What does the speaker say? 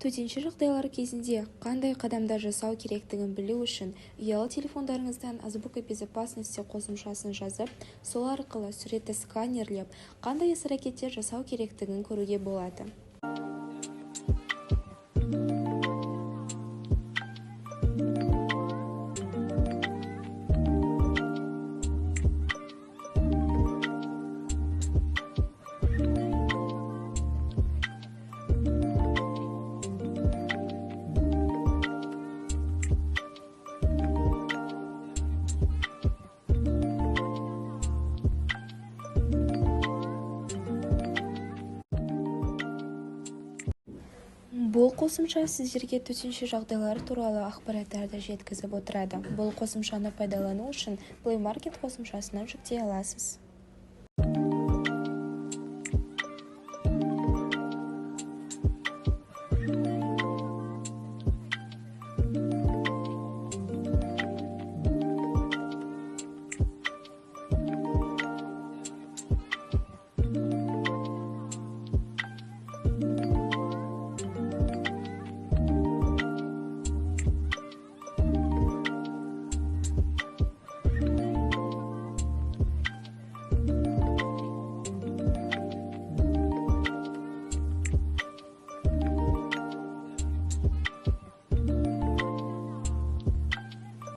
төтенше жағдайлар кезінде қандай қадамдар жасау керектігін білу үшін ұялы телефондарыңыздан азбука безопасности қосымшасын жазып, сол арқылы суретті сканерлеп, қандай іс-әрекеттер жасау керектігін көруге болады. Бұл қосымша сіздерге төтенше жағдайлар туралы ақпараттарды жеткізіп отырады. Бұл қосымшаны пайдалану үшін Play Market қосымшасынан жүктей аласыз.